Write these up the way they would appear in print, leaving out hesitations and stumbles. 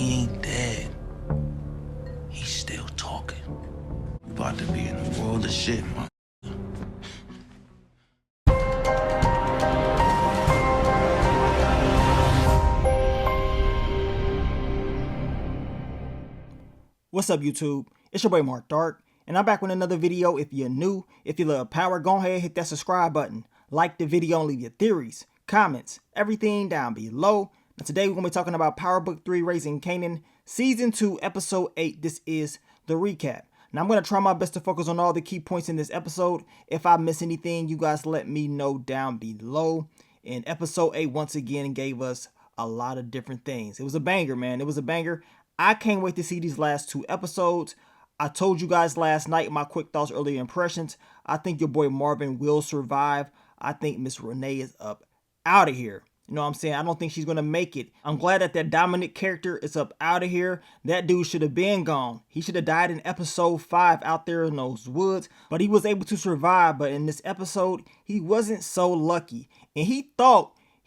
he ain't dead. He's still talking. We about to be in a world of shit, man. What's up, YouTube? It's your boy Mark Dark, and I'm back with another video. If you're new, if you love power, go ahead, hit that subscribe button. Like the video and leave your theories, comments, everything down below. Now today we're going to be talking about Power Book 3, Raising Kanan, Season 2, Episode 8. This is the recap. Now I'm going to try my best to focus on all the key points in this episode. If I miss anything, you guys let me know down below. And Episode 8 once again gave us a lot of different things. It was a banger, man. It was a banger. I can't wait to see these last two episodes. I told you guys last night my quick thoughts, early impressions. I think your boy Marvin will survive. I think Miss Renee is up out of here. You know what I'm saying? I don't think she's going to make it. I'm glad that Dominic character is up out of here. That dude should have been gone. He should have died in episode 5 out there in those woods. But he was able to survive. But in this episode, he wasn't so lucky. And he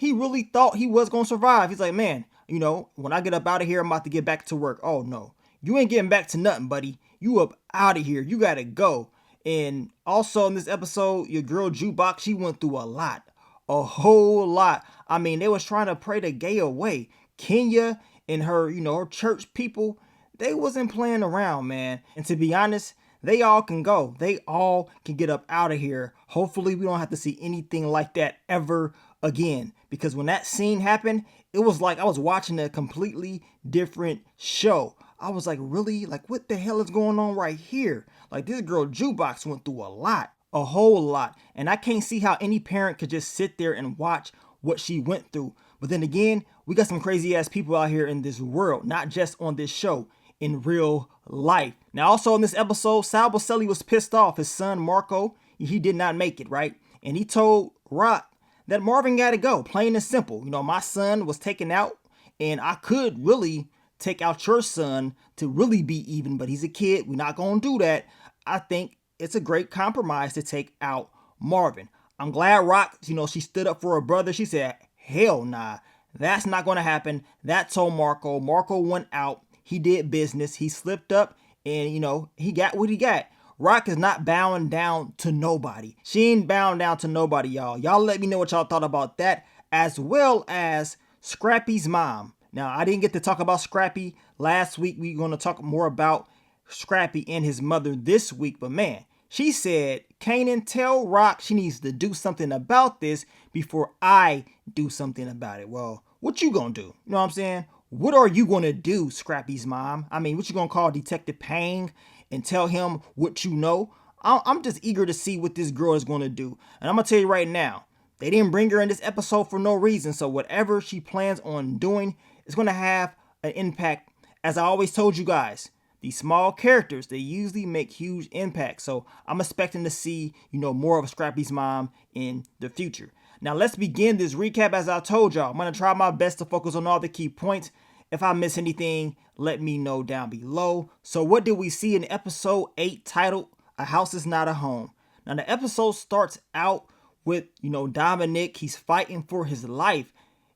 really thought he was going to survive. He's like, man, you know, when I get up out of here, I'm about to get back to work. Oh, no. You ain't getting back to nothing, buddy. You up out of here. You got to go. And also in this episode, your girl Jukebox, she went through a lot. A whole lot. I mean, they was trying to pray the gay away. Kenya and her, you know, her church people, they wasn't playing around, man. And to be honest, they all can go. They all can get up out of here. Hopefully, we don't have to see anything like that ever again. Because when that scene happened, it was like I was watching a completely different show. I was like, really? Like, what the hell is going on right here? Like, this girl Jukebox went through a lot. A whole lot. And I can't see how any parent could just sit there and watch what she went through. But then again, we got some crazy ass people out here in this world, not just on this show, in real life. Now, also in this episode, Sal Bocelli was pissed off. His son, Marco, he did not make it, right? And he told Rock that Marvin got to go, plain and simple. You know, my son was taken out, and I could really take out your son to really be even, but he's a kid. We're not going to do that. I think it's a great compromise to take out Marvin. I'm glad Rock, you know, she stood up for her brother. She said, hell nah, that's not going to happen. That told Marco. Marco went out. He did business. He slipped up and, you know, he got what he got. Rock is not bowing down to nobody. She ain't bowing down to nobody, y'all. Y'all let me know what y'all thought about that, as well as Scrappy's mom. Now, I didn't get to talk about Scrappy last week. We're going to talk more about Scrappy and his mother this week. But man, she said, Kanan, tell Rock she needs to do something about this before I do something about it. Well, what you gonna do? You know what I'm saying? What are you gonna do, Scrappy's mom? I mean, what you gonna call Detective Pang and tell him what you know? I'm just eager to see what this girl is gonna do. And I'm gonna tell you right now, they didn't bring her in this episode for no reason. So whatever she plans on doing is gonna have an impact. As I always told you guys, these small characters, they usually make huge impacts. So I'm expecting to see, you know, more of Scrappy's mom in the future. Now let's begin this recap. As I told y'all, I'm going to try my best to focus on all the key points. If I miss anything, let me know down below. So what did we see in episode 8 titled, A House Is Not a Home? Now the episode starts out with, you know, Dominic. He's fighting for his life.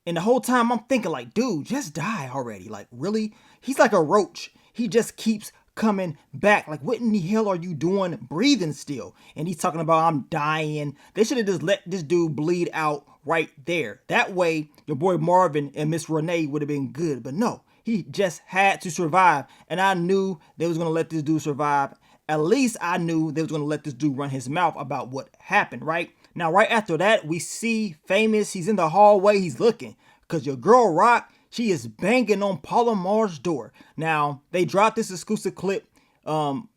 And the whole time I'm thinking like, dude, just die already. Like, really? He's like a roach. He just keeps coming back. Like, what in the hell are you doing breathing still? And he's talking about, I'm dying. They should have just let this dude bleed out right there. That way, your boy Marvin and Miss Renee would have been good. But no, he just had to survive. And I knew they was going to let this dude survive. At least I knew they was going to let this dude run his mouth about what happened, right? Now, right after that, we see Famous. He's in the hallway. He's looking. Because your girl Rock, she is banging on Paula Mar's door. Now, they dropped this exclusive clip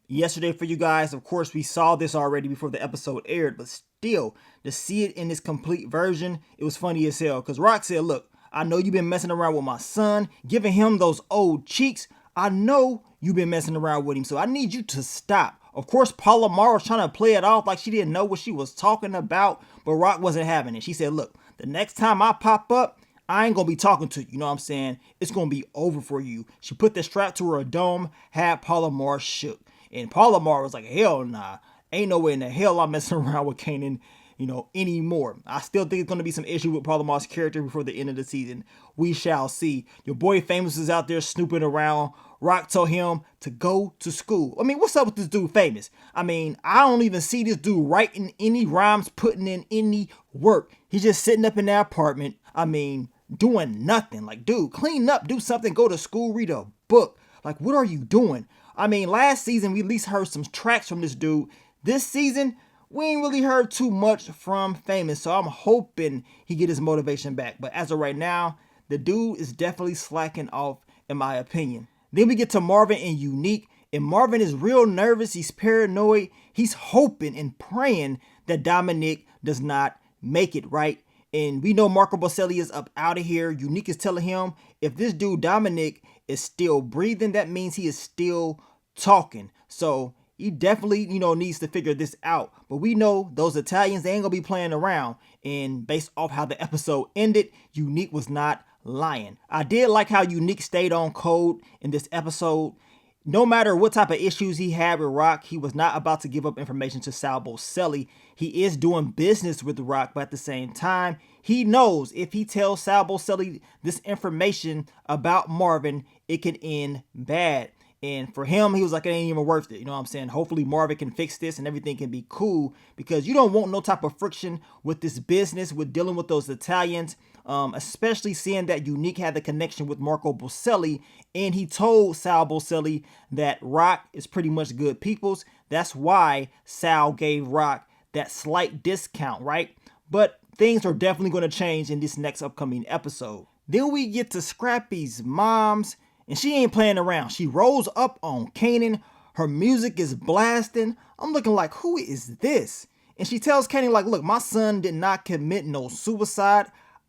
yesterday for you guys. Of course, we saw this already before the episode aired. But still, to see it in this complete version, it was funny as hell. Because Rock said, look, I know you've been messing around with my son, giving him those old cheeks. I know you've been messing around with him, so I need you to stop. Of course, Paula Mar was trying to play it off like she didn't know what she was talking about, but Rock wasn't having it. She said, look, the next time I pop up, I ain't gonna be talking to you, you know what I'm saying? It's gonna be over for you. She put the strap to her dome, had Paula Mar shook. And Paula Mar was like, hell nah, ain't no way in the hell I'm messing around with Kanan. anymore. I still think it's going to be some issue with Palomar's character before the end of the season. We shall see. Your boy Famous is out there snooping around. Rock told him to go to school. I mean, what's up with this dude Famous? I mean, I don't even see this dude writing any rhymes, putting in any work. He's just sitting up in that apartment. I mean, doing nothing. Like, dude, clean up, do something, go to school, read a book. Like, what are you doing? I mean, last season we at least heard some tracks from this dude. This season, we ain't really heard too much from Famous, so I'm hoping he get his motivation back. But as of right now, the dude is definitely slacking off, in my opinion. Then we get to Marvin and Unique, and Marvin is real nervous. He's paranoid. He's hoping and praying that Dominic does not make it, right? And we know Marco Bocelli is up out of here. Unique is telling him if this dude Dominic is still breathing, that means he is still talking. So he definitely, needs to figure this out. But we know those Italians, they ain't gonna be playing around. And based off how the episode ended, Unique was not lying. I did like how Unique stayed on code in this episode. No matter what type of issues he had with Rock, he was not about to give up information to Sal Bocelli. He is doing business with Rock, but at the same time, he knows if he tells Sal Bocelli this information about Marvin, it could end bad. And for him, he was like, it ain't even worth it. You know what I'm saying? Hopefully Marvin can fix this and everything can be cool, because you don't want no type of friction with this business, with dealing with those Italians, especially seeing that Unique had the connection with Marco Bocelli, and he told Sal Bocelli that Rock is pretty much good peoples. That's why Sal gave Rock that slight discount, right? But things are definitely going to change in this next upcoming episode. Then we get to Scrappy's mom's, and she ain't playing around. She rolls up on Kanan. Her music is blasting. I'm looking like, who is this? And she tells Kanan, like, look, my son did not commit no suicide.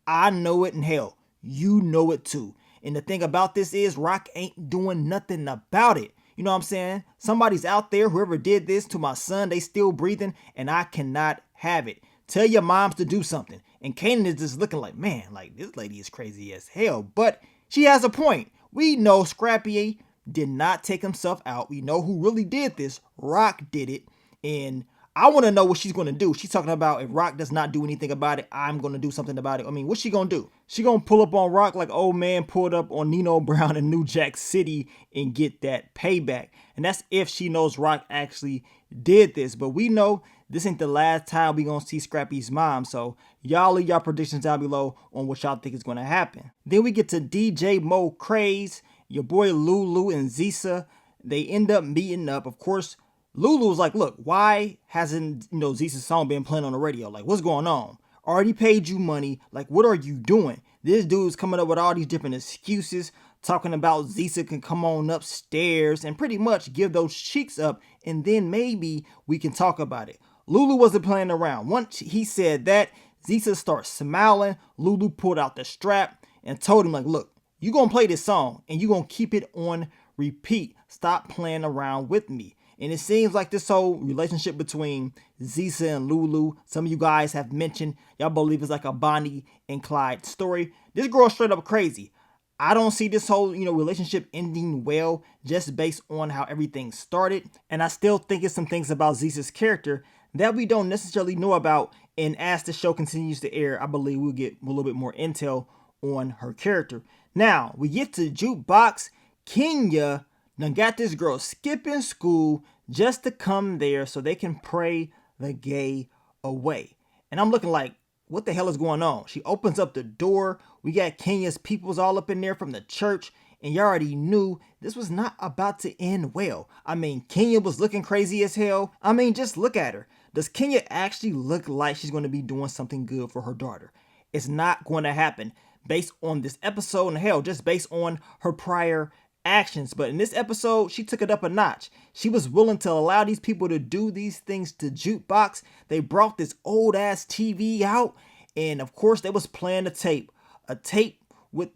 I know it, and hell, you know it too. And the thing about this is Rock ain't doing nothing about it. You know what I'm saying? Somebody's out there, whoever did this to my son, they still breathing, and I cannot have it. Tell your moms to do something. And Kanan is just looking like, man, like, this lady is crazy as hell. But she has a point. We know Scrappy did not take himself out. We know who really did this. Rock did it. And I want to know what she's going to do. She's talking about if Rock does not do anything about it, I'm going to do something about it. I mean, what's she going to do? She going to pull up on Rock like old man pulled up on Nino Brown in New Jack City and get that payback. And that's if she knows Rock actually did this. But we know this ain't the last time we going to see Scrappy's mom. So y'all leave y'all predictions down below on what y'all think is going to happen. Then we get to DJ Mo Craze, your boy Lulu and Zisa. They end up meeting up. Of course, Lulu was like, look, why hasn't, Zisa's song been playing on the radio? Like, what's going on? Already paid you money. Like, what are you doing? This dude's coming up with all these different excuses, talking about Zisa can come on upstairs and pretty much give those cheeks up, and then maybe we can talk about it. Lulu wasn't playing around. Once he said that, Zisa starts smiling. Lulu pulled out the strap and told him, like, look, you gonna play this song and you gonna keep it on repeat. Stop playing around with me. And it seems like this whole relationship between Zisa and Lulu, some of you guys have mentioned, y'all believe it's like a Bonnie and Clyde story. This girl's straight up crazy. I don't see this whole, relationship ending well just based on how everything started. And I still think it's some things about Zisa's character that we don't necessarily know about. And as the show continues to air, I believe we'll get a little bit more intel on her character. Now, we get to Jukebox. Kenya done got this girl skipping school just to come there so they can pray the gay away. And I'm looking like, what the hell is going on? She opens up the door. We got Kenya's peoples all up in there from the church. And you already knew this was not about to end well. I mean, Kenya was looking crazy as hell. I mean, just look at her. Does Kenya actually look like she's going to be doing something good for her daughter? It's not going to happen based on this episode, and hell, just based on her prior actions. But in this episode, she took it up a notch. She was willing to allow these people to do these things to Jukebox. They brought this old ass TV out, and of course they was playing a tape with,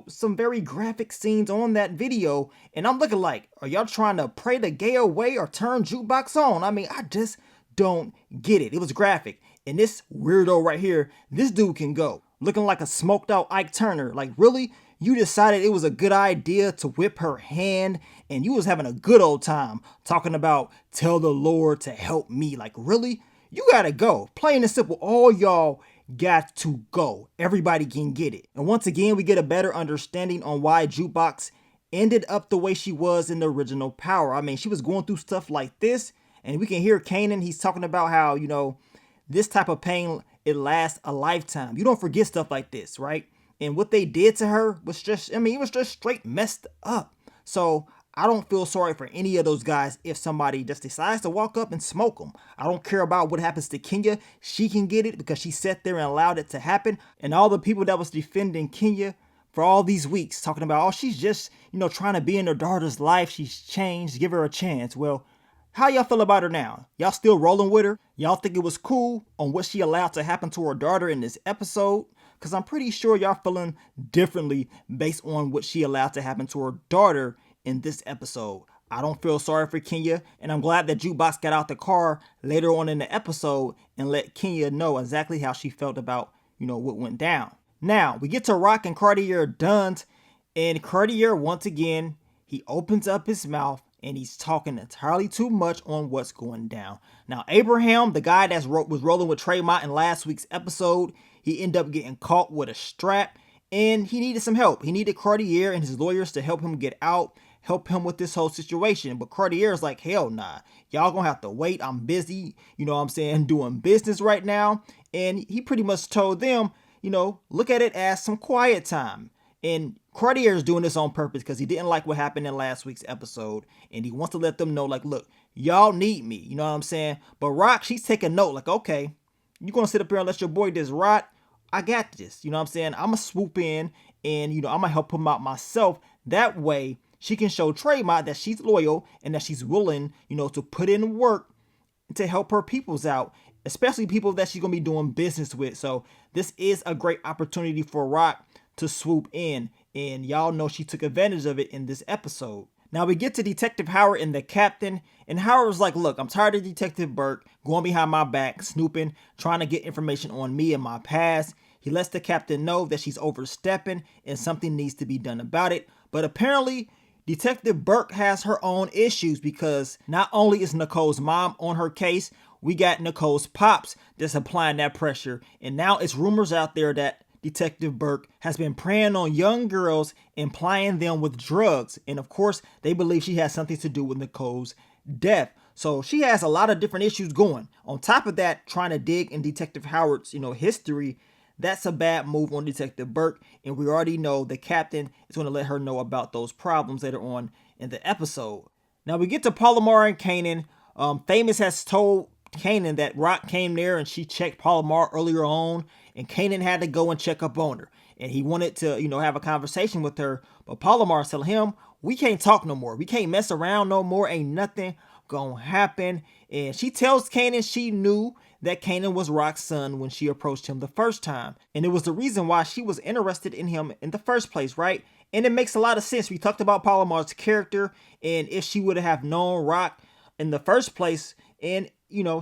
some very graphic scenes on that video. And I'm looking like, are y'all trying to pray the gay away or turn Jukebox on? I mean, I just don't get it. It was graphic. And this weirdo right here, this dude can go. Looking like a smoked out Ike Turner. Like, really? You decided it was a good idea to whip her hand, and you was having a good old time talking about tell the Lord to help me. Like, really? you gotta go. Plain and simple, all y'all got to go. Everybody can get it. And once again, we get a better understanding on why Jukebox ended up the way she was in the original Power. I mean, she was going through stuff like this, and we can hear Kanan, he's talking about how, this type of pain, it lasts a lifetime. You don't forget stuff like this, right? And what they did to her was just, it was just straight messed up. So I don't feel sorry for any of those guys if somebody just decides to walk up and smoke them. I don't care about what happens to Kenya. She can get it because she sat there and allowed it to happen. And all the people that was defending Kenya for all these weeks, talking about, oh, she's just, trying to be in her daughter's life. She's changed. Give her a chance. Well, how y'all feel about her now? Y'all still rolling with her? Y'all think it was cool on what she allowed to happen to her daughter in this episode? Because I'm pretty sure y'all feeling differently based on what she allowed to happen to her daughter in this episode. I don't feel sorry for Kenya, and I'm glad that Jukebox got out the car later on in the episode and let Kenya know exactly how she felt about, what went down. Now, we get to Rock and Cartier done, and Cartier, once again, he opens up his mouth and he's talking entirely too much on what's going down. Now, Abraham, the guy that was rolling with Tremont in last week's episode, he ended up getting caught with a strap, and he needed some help. He needed Cartier and his lawyers to help him get out, help him with this whole situation. But Cartier's like, hell nah, y'all gonna have to wait. I'm busy, doing business right now. And he pretty much told them, look at it as some quiet time. And Cartier's doing this on purpose because he didn't like what happened in last week's episode. And he wants to let them know, like, look, y'all need me. You know what I'm saying? But Rock, she's taking note, like, okay, you gonna sit up here and let your boy this rot? I got this. You know what I'm saying? I'm gonna swoop in and, I'm gonna help him out myself. That way, she can show Tremont that she's loyal and that she's willing, to put in work to help her peoples out, especially people that she's going to be doing business with. So this is a great opportunity for Rock to swoop in, and y'all know she took advantage of it in this episode. Now we get to Detective Howard and the captain, and Howard's like, look, I'm tired of Detective Burke going behind my back, snooping, trying to get information on me and my past. He lets the captain know that she's overstepping and something needs to be done about it. But apparently, Detective Burke has her own issues because not only is Nicole's mom on her case, we got Nicole's pops that's applying that pressure. And now it's rumors out there that Detective Burke has been preying on young girls and plying them with drugs. And of course, they believe she has something to do with Nicole's death. So she has a lot of different issues going. On top of that, trying to dig in Detective Howard's, history. That's a bad move on Detective Burke, and we already know the captain is going to let her know about those problems later on in the episode. Now we get to Palomar and Kanan. Famous has told Kanan that Rock came there and she checked Palomar earlier on, and Kanan had to go and check up on her. And he wanted to, have a conversation with her, but Palomar's telling him, we can't talk no more. We can't mess around no more. Ain't nothing gonna happen. And she tells Kanan she knew that Kanan was Rock's son when she approached him the first time. And it was the reason why she was interested in him in the first place, right? And it makes a lot of sense. We talked about Palomar's character and if she would have known Rock in the first place. And,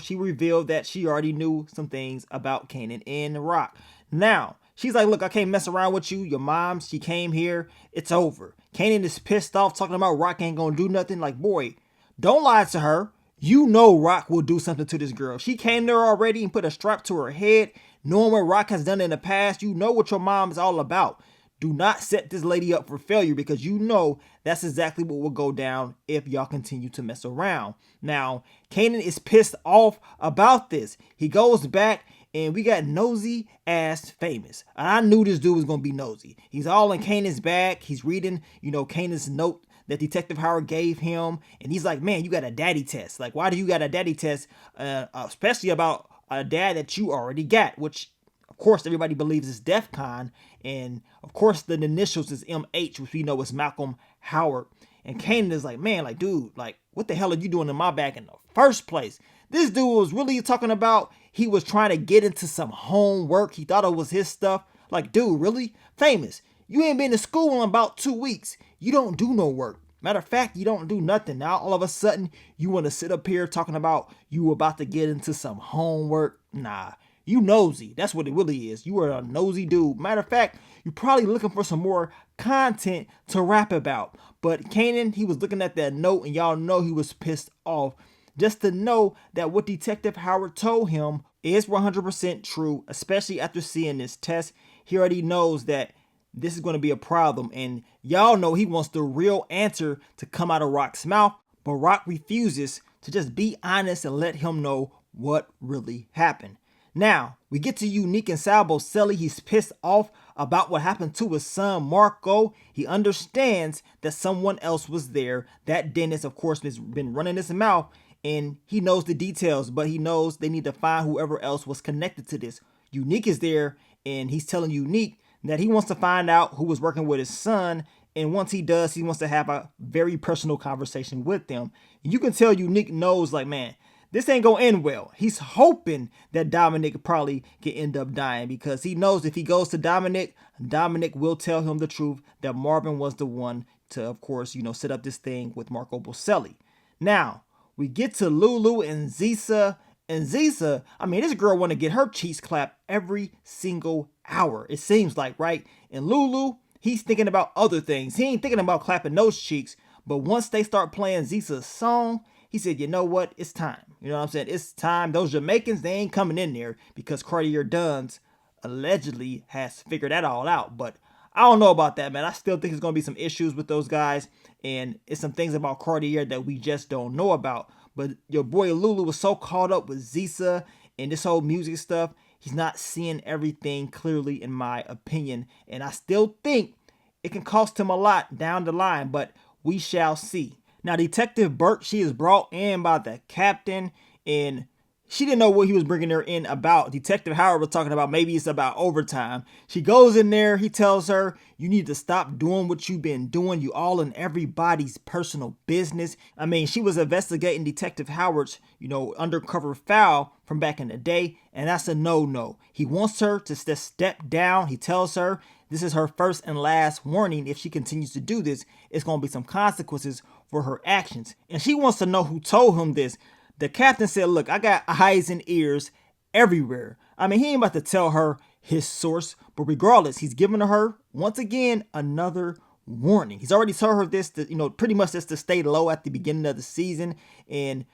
she revealed that she already knew some things about Kanan and Rock. Now, she's like, look, I can't mess around with you. Your mom, she came here. It's over. Kanan is pissed off talking about Rock ain't gonna do nothing. Like, boy, don't lie to her. You know Rock will do something to this girl. She came there already and put a strap to her head. Knowing what Rock has done in the past, you know what your mom is all about. Do not set this lady up for failure because you know that's exactly what will go down if y'all continue to mess around. Now, Kanan is pissed off about this. He goes back and we got nosy ass Famous. And I knew this dude was going to be nosy. He's all in Kanan's back. He's reading, Kanan's note that Detective Howard gave him, and he's like, man, you got a daddy test. Like, why do you got a daddy test, especially about a dad that you already got, which, of course, everybody believes is DEFCON, and, of course, the initials is MH, which we know is Malcolm Howard. And Kanan is like, man, like, dude, like, what the hell are you doing in my back in the first place? This dude was really talking about he was trying to get into some homework. He thought it was his stuff. Like, dude, really? Famous. You ain't been to school in about 2 weeks. You don't do no work. Matter of fact, you don't do nothing. Now, all of a sudden, you want to sit up here talking about you about to get into some homework. Nah, you nosy. That's what it really is. You are a nosy dude. Matter of fact, you're probably looking for some more content to rap about. But Kanan, he was looking at that note, and y'all know he was pissed off just to know that what Detective Howard told him is 100% true, especially after seeing this test. He already knows that this is going to be a problem, and y'all know he wants the real answer to come out of Rock's mouth, but Rock refuses to just be honest and let him know what really happened. Now, we get to Unique and Sal Bocelli. He's pissed off about what happened to his son, Marco. He understands that someone else was there. That dentist, of course, has been running his mouth, and he knows the details, but he knows they need to find whoever else was connected to this. Unique is there, and he's telling Unique that he wants to find out who was working with his son, and once he does, he wants to have a very personal conversation with them. You can tell Unique knows, like, man, this ain't gonna end well. He's hoping that Dominic probably can end up dying, because he knows if he goes to Dominic, Dominic will tell him the truth that Marvin was the one to, of course, set up this thing with Marco Bocelli. Now, we get to Lulu and Zisa. And Zisa, I mean, this girl want to get her cheeks clapped every single hour, it seems like, right? And Lulu, he's thinking about other things. He ain't thinking about clapping those cheeks. But once they start playing Zisa's song, he said, you know what? It's time. You know what I'm saying? It's time. Those Jamaicans, they ain't coming in there, because Cartier Duns allegedly has figured that all out. But I don't know about that, man. I still think there's going to be some issues with those guys. And it's some things about Cartier that we just don't know about. But your boy Lulu was so caught up with Zisa and this whole music stuff, he's not seeing everything clearly, in my opinion. And I still think it can cost him a lot down the line, but we shall see. Now, Detective Burke, she is brought in by the captain, and she didn't know what he was bringing her in about. Detective Howard was talking about maybe it's about overtime. She goes in there. He tells her, you need to stop doing what you've been doing. You all in everybody's personal business. I mean, she was investigating Detective Howard's, undercover file from back in the day, and that's a no-no. He wants her to step down. He tells her this is her first and last warning. If she continues to do this, it's going to be some consequences for her actions. And she wants to know who told him this. The captain said, look, I got eyes and ears everywhere. I mean, he ain't about to tell her his source, but regardless, he's giving her, once again, another warning. He's already told her this, pretty much just to stay low at the beginning of the season. And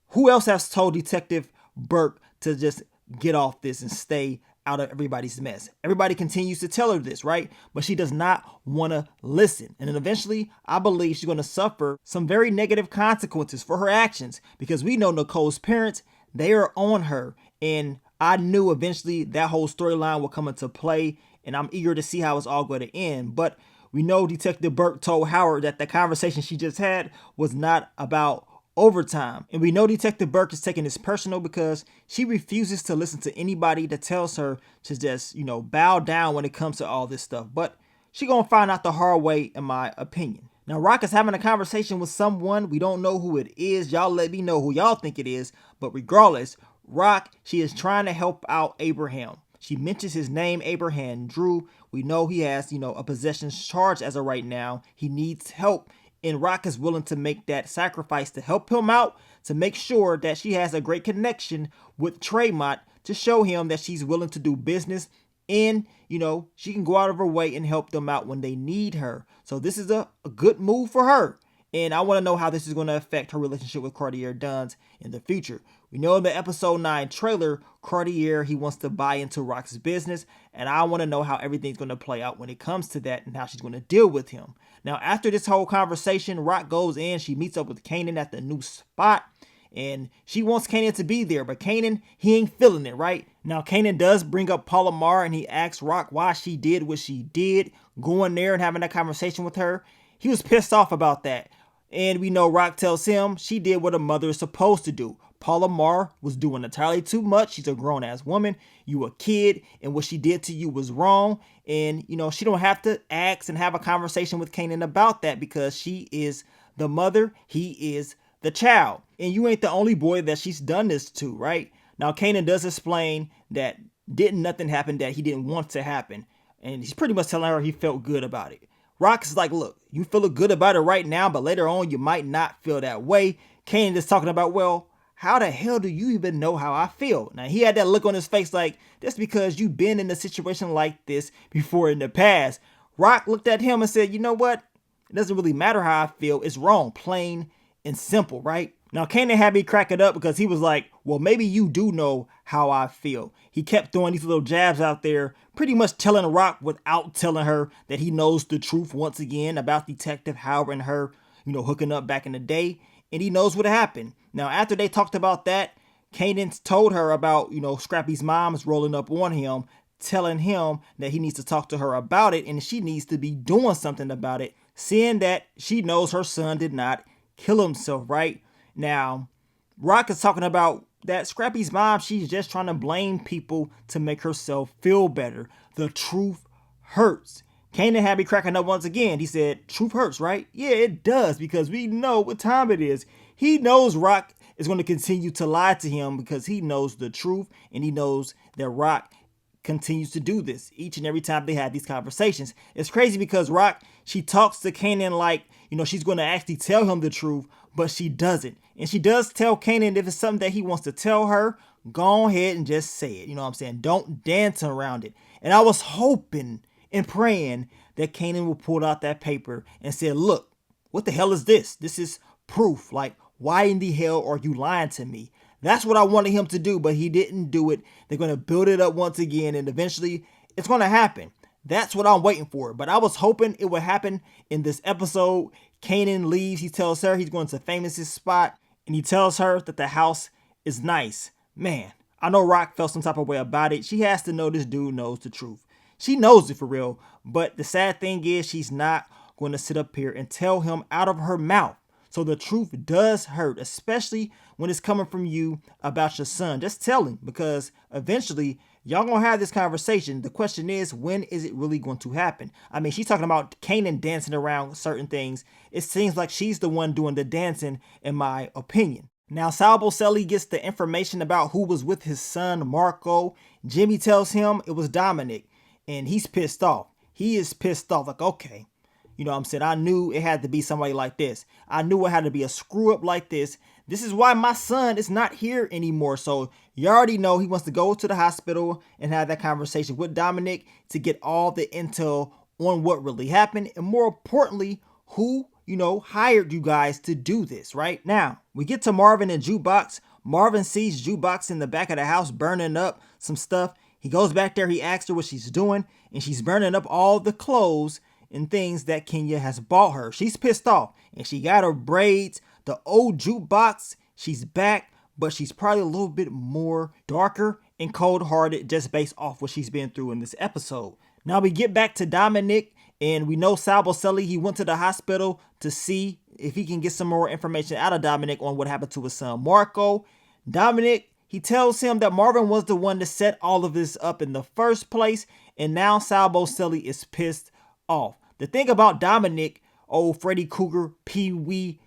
who else has told Detective Burke to just get off this and stay out of everybody's mess? Everybody continues to tell her this, right? But she does not want to listen. And then eventually, I believe she's going to suffer some very negative consequences for her actions, because we know Nicole's parents, they are on her. And I knew eventually that whole storyline will come into play, and I'm eager to see how it's all going to end. But we know Detective Burke told Howard that the conversation she just had was not about overtime. And we know Detective Burke is taking this personal, because she refuses to listen to anybody that tells her to just, bow down when it comes to all this stuff. But she gonna find out the hard way, in my opinion. Now, Rock is having a conversation with someone. We don't know who it is. Y'all let me know who y'all think it is. But regardless, Rock, she is trying to help out Abraham. She mentions his name, Abraham Drew. We know he has, a possession charge as of right now. He needs help. And Rock is willing to make that sacrifice to help him out, to make sure that she has a great connection with Tremont, to show him that she's willing to do business, and, she can go out of her way and help them out when they need her. So this is a good move for her. And I want to know how this is going to affect her relationship with Cartier Duns in the future. We know in the episode 9 trailer, Cartier, he wants to buy into Rock's business. And I want to know how everything's going to play out when it comes to that, and how she's going to deal with him. Now, after this whole conversation, Rock goes in. She meets up with Kanan at the new spot. And she wants Kanan to be there. But Kanan, he ain't feeling it, right? Now, Kanan does bring up Palomar, and he asks Rock why she did what she did. Going there and having that conversation with her. He was pissed off about that. And we know Rock tells him she did what a mother is supposed to do. Palomar was doing entirely too much. She's a grown-ass woman. You a kid, and what she did to you was wrong. And, she don't have to ask and have a conversation with Kanan about that, because she is the mother. He is the child. And you ain't the only boy that she's done this to, right? Now, Kanan does explain that nothing happen that he didn't want to happen. And he's pretty much telling her he felt good about it. Rock is like, look, you feel good about it right now, but later on you might not feel that way. Kanan is talking about, well, how the hell do you even know how I feel? Now, he had that look on his face like, that's because you've been in a situation like this before in the past. Rock looked at him and said, you know what? It doesn't really matter how I feel. It's wrong, plain and simple, right? Now, Kanan had me cracking up because he was like, well, maybe you do know how I feel. He kept throwing these little jabs out there, pretty much telling Rock without telling her that he knows the truth once again about Detective Howard and her, hooking up back in the day. And he knows what happened. Now, after they talked about that, Kanan told her about, Scrappy's mom's rolling up on him, telling him that he needs to talk to her about it and she needs to be doing something about it, seeing that she knows her son did not kill himself, right? Now, Rock is talking about that Scrappy's mom, she's just trying to blame people to make herself feel better. The truth hurts. Kanan had me cracking up once again. He said, truth hurts, right? Yeah, it does, because we know what time it is. He knows Rock is going to continue to lie to him because he knows the truth, and he knows that Rock continues to do this each and every time they have these conversations. It's crazy because Rock, she talks to Kanan like, she's going to actually tell him the truth, but she doesn't. And she does tell Kanan if it's something that he wants to tell her, go ahead and just say it. You know what I'm saying? Don't dance around it. And I was hoping and praying that Kanan will pull out that paper and say, look, what the hell is this? This is proof. Like, why in the hell are you lying to me? That's what I wanted him to do, but he didn't do it. They're going to build it up once again, and eventually it's going to happen. That's what I'm waiting for. But I was hoping it would happen in this episode. Kanan leaves. He tells her he's going to Famous's spot, and he tells her that the house is nice. Man, I know Rock felt some type of way about it. She has to know this dude knows the truth. She knows it for real, but the sad thing is she's not going to sit up here and tell him out of her mouth. So the truth does hurt, especially when it's coming from you about your son. Just tell him, because eventually y'all gonna have this conversation. The question is, when is it really going to happen? I mean, she's talking about Kanan dancing around certain things. It seems like she's the one doing the dancing, in my opinion. Now, Sal Bocelli gets the information about who was with his son, Marco. Jimmy tells him it was Dominic, and he's pissed off. He is pissed off, like, okay. You know what I'm saying? I knew it had to be somebody like this. I knew it had to be a screw up like this. This is why my son is not here anymore. So you already know he wants to go to the hospital and have that conversation with Dominic to get all the intel on what really happened. And more importantly, who, hired you guys to do this, right? Now, we get to Marvin and Jukebox. Marvin sees Jukebox in the back of the house burning up some stuff. He goes back there. He asks her what she's doing, and she's burning up all the clothes and things that Kenya has bought her. She's pissed off, and she got her braids, the old Jukebox. She's back, but she's probably a little bit more darker and cold-hearted just based off what she's been through in this episode. Now we get back to Dominic, and we know Sal Bocelli, he went to the hospital to see if he can get some more information out of Dominic on what happened to his son Marco. Dominic, he tells him that Marvin was the one to set all of this up in the first place, and now Sal Bocelli is pissed off. The thing about Dominic, old Freddy Krueger, Pee Wee,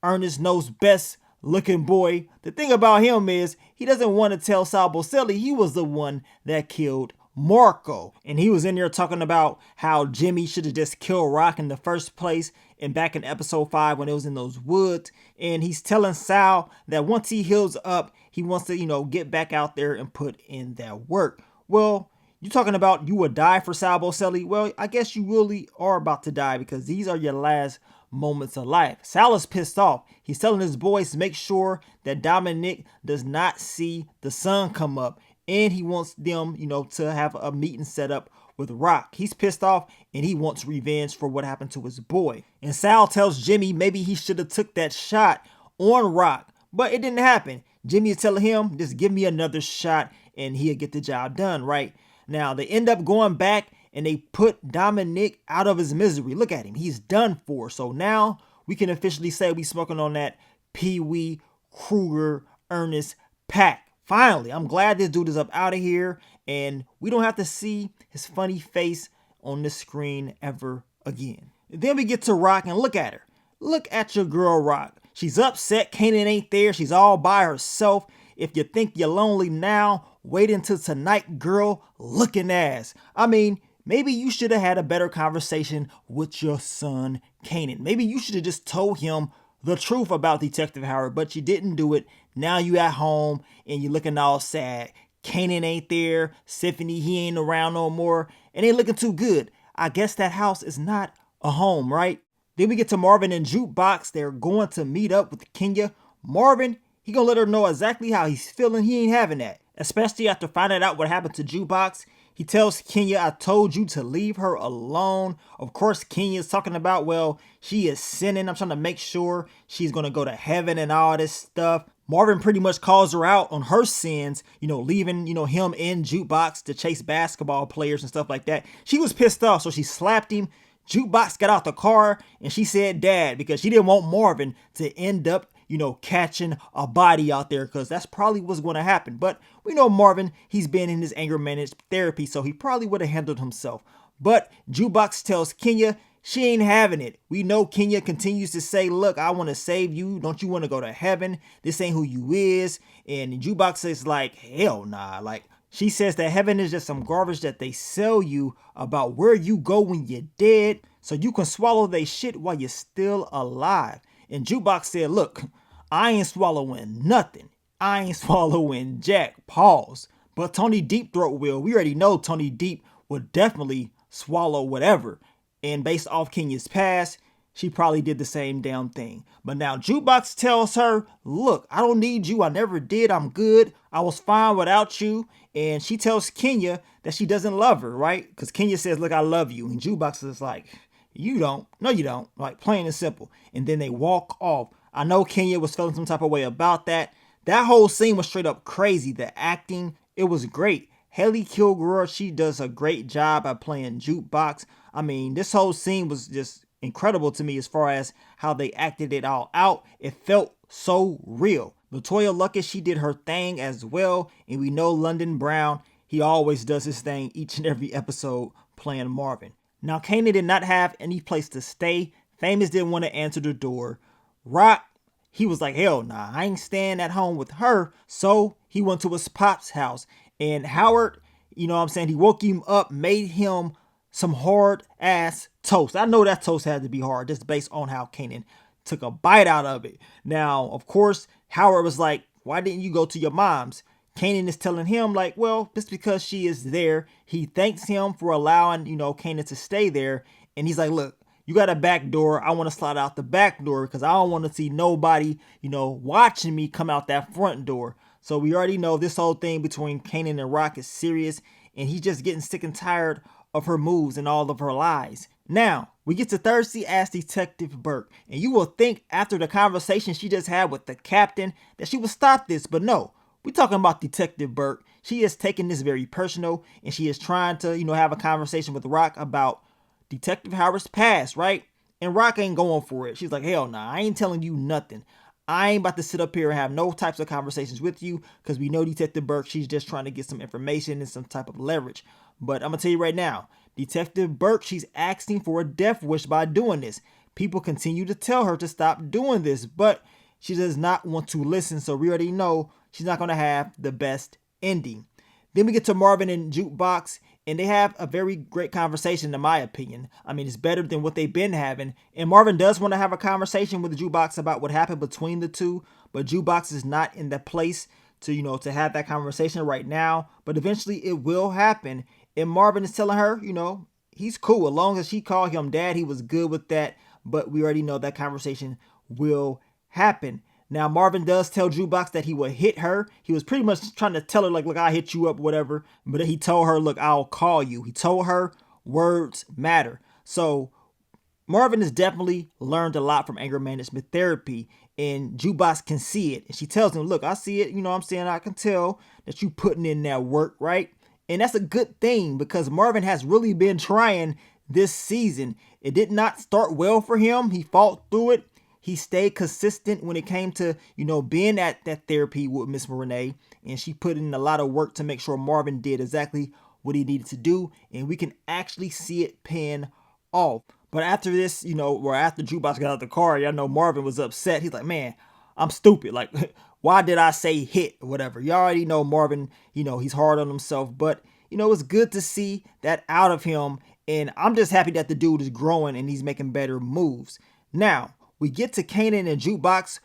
Ernest Knows Best looking boy, the thing about him is he doesn't want to tell Sal Bocelli he was the one that killed Marco. And he was in there talking about how Jimmy should have just killed Rock in the first place, and back in episode 5 when it was in those woods. And he's telling Sal that once he heals up, he wants to, get back out there and put in that work. Well, you talking about you would die for Sal Bocelli? Well, I guess you really are about to die, because these are your last moments of life. Sal is pissed off. He's telling his boys to make sure that Dominic does not see the sun come up. And he wants them, to have a meeting set up with Rock. He's pissed off, and he wants revenge for what happened to his boy. And Sal tells Jimmy maybe he should have took that shot on Rock, but it didn't happen. Jimmy is telling him, just give me another shot and he'll get the job done, right? Now, they end up going back and they put Dominic out of his misery. Look at him. He's done for. So now we can officially say we smoking on that Pee Wee Krueger Ernest pack. Finally, I'm glad this dude is up out of here, and we don't have to see his funny face on the screen ever again. Then we get to Rock, and look at her. Look at your girl Rock. She's upset Kanan ain't there. She's all by herself. If you think you're lonely now, wait until tonight, girl looking ass. I mean, maybe you should have had a better conversation with your son, Kanan. Maybe you should have just told him the truth about Detective Howard, but you didn't do it. Now you at home and you looking all sad. Kanan ain't there. Symphony, he ain't around no more. And ain't looking too good. I guess that house is not a home, right? Then we get to Marvin and Jukebox. They're going to meet up with Kenya Marvin, he gonna let her know exactly how he's feeling. He ain't having that. Especially after finding out what happened to Jukebox. He tells Kenya, I told you to leave her alone. Of course, Kenya's talking about, well, she is sinning. I'm trying to make sure she's going to go to heaven and all this stuff. Marvin pretty much calls her out on her sins, leaving, him in Jukebox to chase basketball players and stuff like that. She was pissed off, so she slapped him. Jukebox got out the car and she said dad because she didn't want Marvin to end up catching a body out there, because that's probably what's going to happen. But we know Marvin, he's been in his anger management therapy, so he probably would have handled himself. But Jukebox tells Kenya she ain't having it. We know Kenya continues to say, look, I want to save you. Don't you want to go to heaven? This ain't who you is. And Jukebox is like, hell nah. Like, she says that heaven is just some garbage that they sell you about where you go when you're dead, so you can swallow they shit while you're still alive. And Jukebox said, look, I ain't swallowing nothing. I ain't swallowing jack. Pause. But Tony Deep Throat will. We already know Tony Deep would definitely swallow whatever. And based off Kenya's past, she probably did the same damn thing. But now Jukebox tells her, look, I don't need you. I never did. I'm good. I was fine without you. And she tells Kenya that she doesn't love her, right? Because Kenya says, look, I love you. And Jukebox is like, you don't. No, you don't. Like, plain and simple. And then they walk off. I know Kenya was feeling some type of way about that. That whole scene was straight up crazy. The acting, it was great. Haley Kilgore, she does a great job at playing Jukebox. I mean, this whole scene was just incredible to me as far as how they acted it all out. It felt so real. LaToya Luckett, she did her thing as well. And we know London Brown, he always does his thing each and every episode playing Marvin. Now, Kanan did not have any place to stay. Famous didn't want to answer the door. Rock, he was like, hell nah, I ain't staying at home with her. So he went to his pop's house. And Howard, he woke him up, made him some hard ass toast. I know that toast had to be hard just based on how Kanan took a bite out of it. Now, of course, Howard was like, why didn't you go to your mom's? Kanan is telling him like, well, just because she is there. He thanks him for allowing, Kanan to stay there. And he's like, look, you got a back door. I want to slide out the back door because I don't want to see nobody, watching me come out that front door. So we already know this whole thing between Kanan and Rock is serious. And he's just getting sick and tired of her moves and all of her lies. Now, we get to thirsty ass Detective Burke. And you will think after the conversation she just had with the captain that she would stop this. But no. We're talking about Detective Burke. She is taking this very personal, and she is trying to, have a conversation with Rock about Detective Howard's past, right? And Rock ain't going for it. She's like, hell nah, I ain't telling you nothing. I ain't about to sit up here and have no types of conversations with you, because we know Detective Burke, she's just trying to get some information and some type of leverage. But I'm going to tell you right now, Detective Burke, she's asking for a death wish by doing this. People continue to tell her to stop doing this, but she does not want to listen, so we already know she's not going to have the best ending. Then we get to Marvin and Jukebox, and they have a very great conversation, in my opinion. I mean, it's better than what they've been having. And Marvin does want to have a conversation with Jukebox about what happened between the two, but Jukebox is not in the place to, to have that conversation right now. But eventually it will happen. And Marvin is telling her, he's cool. As long as she called him dad, he was good with that. But we already know that conversation will happen. Now, Marvin does tell Jukebox that he will hit her. He was pretty much trying to tell her, like, look, I'll hit you up, whatever. But he told her, look, I'll call you. He told her words matter. So Marvin has definitely learned a lot from anger management therapy. And Jukebox can see it. And she tells him, look, I see it. I can tell that you putting in that work, right? And that's a good thing because Marvin has really been trying this season. It did not start well for him. He fought through it. He stayed consistent when it came to, being at that therapy with Miss Renee. And she put in a lot of work to make sure Marvin did exactly what he needed to do. And we can actually see it paying off. But after this, or after Jukebox got out of the car, y'all know Marvin was upset. He's like, man, I'm stupid. Like, why did I say hit or whatever? You already know Marvin, he's hard on himself. But, it's good to see that out of him. And I'm just happy that the dude is growing and he's making better moves. Now, we get to Kanan and Jukebox.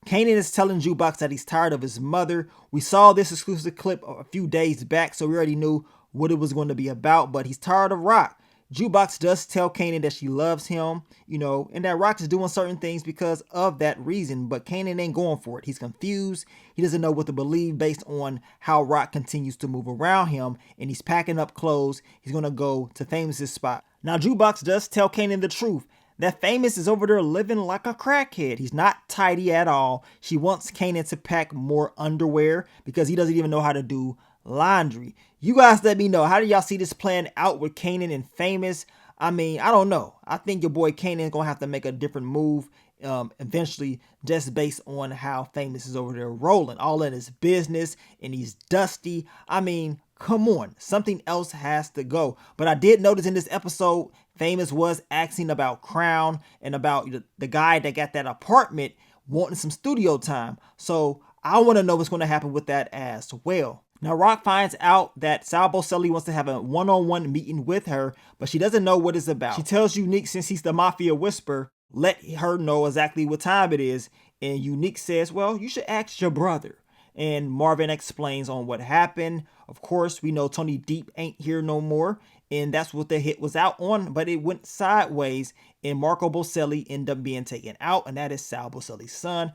Kanan is telling Jukebox that he's tired of his mother. We saw this exclusive clip a few days back, so we already knew what it was going to be about. But he's tired of Rock. Jukebox does tell Kanan that she loves him, and that Rock is doing certain things because of that reason, but Kanan ain't going for it. He's confused. He doesn't know what to believe based on how Rock continues to move around him, and he's packing up clothes. He's going to go to Famous's spot. Now, Jukebox does tell Kanan the truth. That Famous is over there living like a crackhead. He's not tidy at all. She wants Kanan to pack more underwear because he doesn't even know how to do laundry. You guys let me know, how do y'all see this playing out with Kanan and Famous? I mean, I don't know. I think your boy Kanan gonna have to make a different move eventually, just based on how Famous is over there rolling all in his business, and he's dusty. I mean, come on, something else has to go. But I did notice in this episode, Famous was asking about Crown and about the guy that got that apartment wanting some studio time. So I want to know what's going to happen with that as well. Now, Rock finds out that Sal Bocelli wants to have a one-on-one meeting with her, but she doesn't know what it's about. She tells Unique, since he's the Mafia Whisperer, let her know exactly what time it is. And Unique says, well, you should ask your brother. And Marvin explains on what happened. Of course, we know Tony Deep ain't here no more, and that's what the hit was out on, but it went sideways, and Marco Bocelli ended up being taken out, and that is Sal Bocelli's son.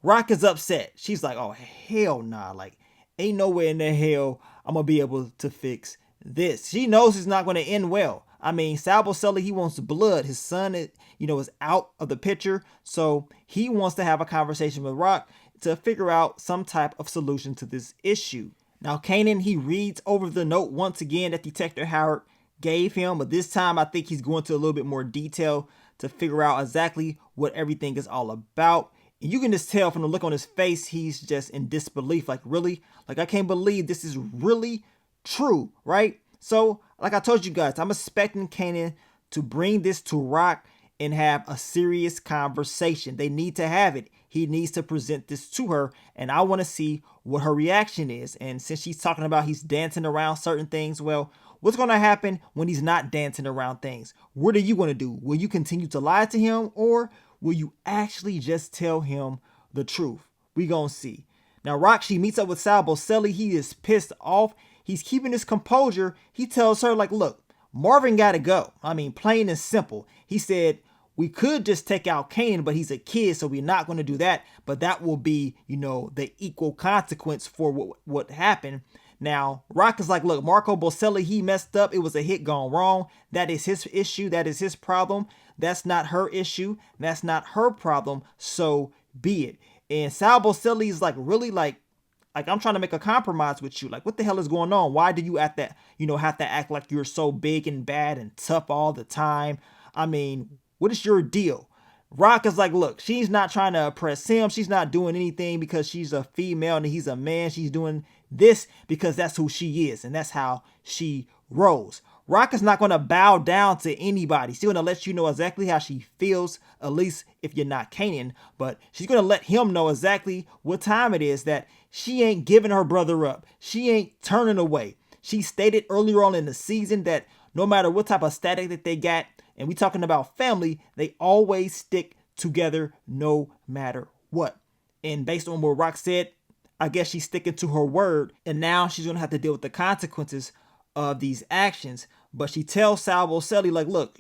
Rock is upset. She's like, oh, hell nah. Like, ain't nowhere in the hell I'm going to be able to fix this. She knows it's not going to end well. I mean, Sal Bocelli, he wants blood. His son, is out of the picture. So he wants to have a conversation with Rock to figure out some type of solution to this issue. Now, Kanan, he reads over the note once again that Detective Howard gave him. But this time, I think he's going to a little bit more detail to figure out exactly what everything is all about. And you can just tell from the look on his face, he's just in disbelief. Like, really? Like, I can't believe this is really true, right? So, like I told you guys, I'm expecting Kanan to bring this to Rock and have a serious conversation. They need to have it. He needs to present this to her, and I want to see what her reaction is. And since she's talking about he's dancing around certain things, well, what's going to happen when he's not dancing around things? What are you going to do? Will you continue to lie to him, or will you actually just tell him the truth? We gonna see. Now, Rock, she meets up with Sal Bocelli. He is pissed off. He's keeping his composure. He tells her, like, look, Marvin gotta go. I mean, plain and simple. He said, we could just take out Kanan, but he's a kid, so we're not going to do that. But that will be, the equal consequence for what happened. Now, Rock is like, look, Marco Bocelli, he messed up. It was a hit gone wrong. That is his issue. That is his problem. That's not her issue. That's not her problem. So be it. And Sal Bocelli is like, really, like I'm trying to make a compromise with you. Like, what the hell is going on? Why do you have to act like you're so big and bad and tough all the time? I mean, what is your deal? Rock is like, look, she's not trying to oppress him. She's not doing anything because she's a female and he's a man. She's doing this because that's who she is, and that's how she rolls. Rock is not going to bow down to anybody. She's going to let you know exactly how she feels, at least if you're not Kanan. But she's going to let him know exactly what time it is, that she ain't giving her brother up. She ain't turning away. She stated earlier on in the season that no matter what type of static that they got, and we talking about family, they always stick together no matter what. And based on what Rock said, I guess she's sticking to her word. And now she's going to have to deal with the consequences of these actions. But she tells Sal Bocelli, like, look,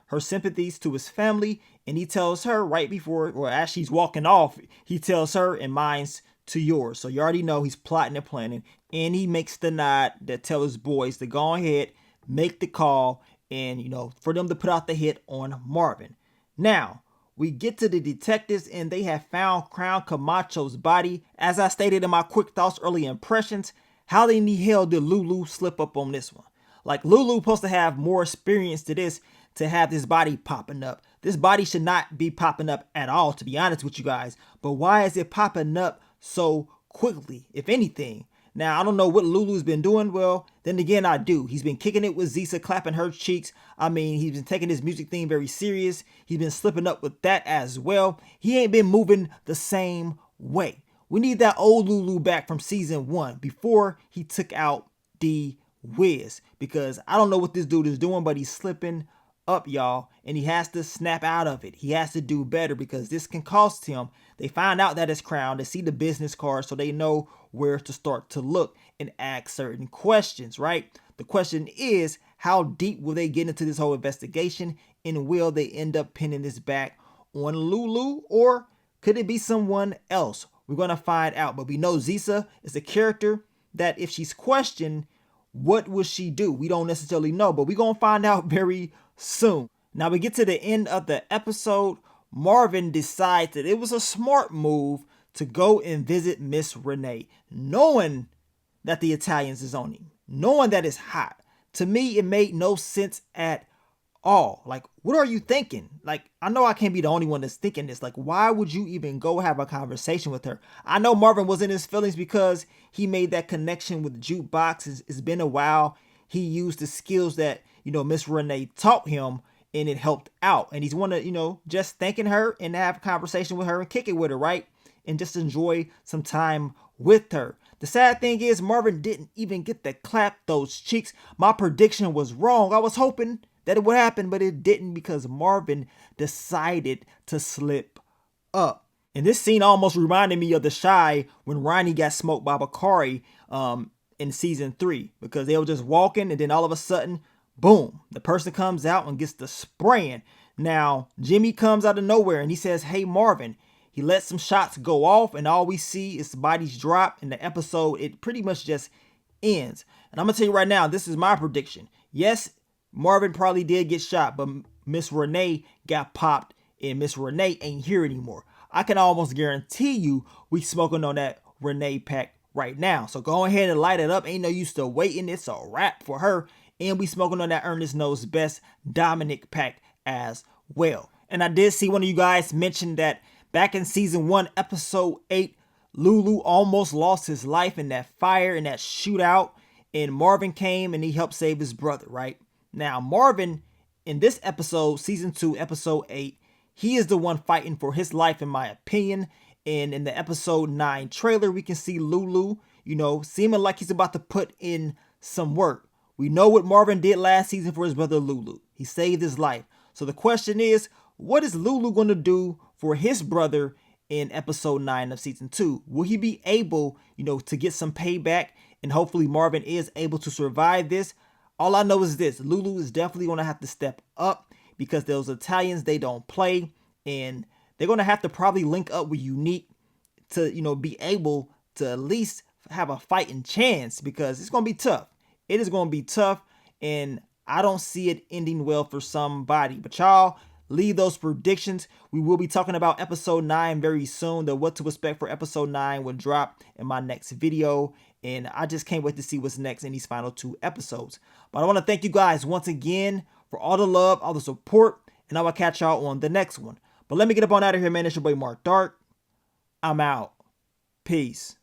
her sympathies to his family. And he tells her right before, or as she's walking off, he tells her, and mine's to yours. So you already know he's plotting and planning. And he makes the nod that tells his boys to go ahead, make the call, and, for them to put out the hit on Marvin. Now, we get to the detectives, and they have found Crown Camacho's body. As I stated in my quick thoughts, early impressions, how in the hell did Lulu slip up on this one? Like, Lulu supposed to have more experience to this, to have this body popping up. This body should not be popping up at all, to be honest with you guys. But why is it popping up so quickly, if anything? Now, I don't know what Lulu's been doing. Well, then again, I do. He's been kicking it with Zisa, clapping her cheeks. I mean, he's been taking his music theme very serious. He's been slipping up with that as well. He ain't been moving the same way. We need that old Lulu back from season 1 before he took out D Wiz, because I don't know what this dude is doing, but he's slipping up, y'all, and he has to snap out of it. He has to do better, because this can cost him. They find out that it's Crown. They see the business card, so they know where to start to look and ask certain questions, right? The question is, How deep will they get into this whole investigation? And will they end up pinning this back on Lulu? Or could it be someone else? We're going to find out. But we know Zisa is a character that if she's questioned, what will she do? We don't necessarily know, but we're going to find out very soon. Now we get to the end of the episode. Marvin decides that it was a smart move to go and visit Miss Renee, knowing that the Italians is on him, knowing that it's hot. To me, it made no sense at all. Like, what are you thinking? Like, I know I can't be the only one that's thinking this. Like, why would you even go have a conversation with her? I know Marvin was in his feelings because he made that connection with Jukebox. It's been a while. He used the skills that, Miss Renee taught him, and it helped out. And he's want to, just thanking her and have a conversation with her and kick it with her, right? And just enjoy some time with her. The sad thing is Marvin didn't even get to clap those cheeks. My prediction was wrong. I was hoping that it would happen, but it didn't because Marvin decided to slip up. And this scene almost reminded me of The Shy when Ronnie got smoked by Bakari in season 3, because they were just walking and then all of a sudden, boom, the person comes out and gets the spraying. Now, Jimmy comes out of nowhere and he says, "Hey, Marvin." He lets some shots go off and all we see is the bodies drop, and the episode, it pretty much just ends. And I'm going to tell you right now, this is my prediction. Yes, Marvin probably did get shot, but Miss Renee got popped and Miss Renee ain't here anymore. I can almost guarantee you we smoking on that Renee pack right now. So go ahead and light it up. Ain't no use to waiting. It's a wrap for her. And we smoking on that Ernest Knows Best Dominic pack as well. And I did see one of you guys mention that back in season 1, episode 8, Lulu almost lost his life in that fire, in that shootout. And Marvin came and he helped save his brother, right? Now, Marvin, in this episode, season 2, episode 8, he is the one fighting for his life, in my opinion. And in the episode 9 trailer, we can see Lulu, seeming like he's about to put in some work. We know what Marvin did last season for his brother Lulu. He saved his life. So the question is, what is Lulu going to do for his brother in episode 9 of season 2? Will he be able, to get some payback? And hopefully Marvin is able to survive this. All I know is this: Lulu is definitely going to have to step up because those Italians, they don't play. And they're going to have to probably link up with Unique to, be able to at least have a fighting chance, because it's going to be tough. It is going to be tough. And I don't see it ending well for somebody. But y'all, leave those predictions. We will be talking about episode 9 very soon. The what to expect for episode 9 will drop in my next video. And I just can't wait to see what's next in these final 2 episodes. But I want to thank you guys once again for all the love, all the support. And I will catch y'all on the next one. But let me get up on out of here, man. It's your boy Mark Dark. I'm out. Peace.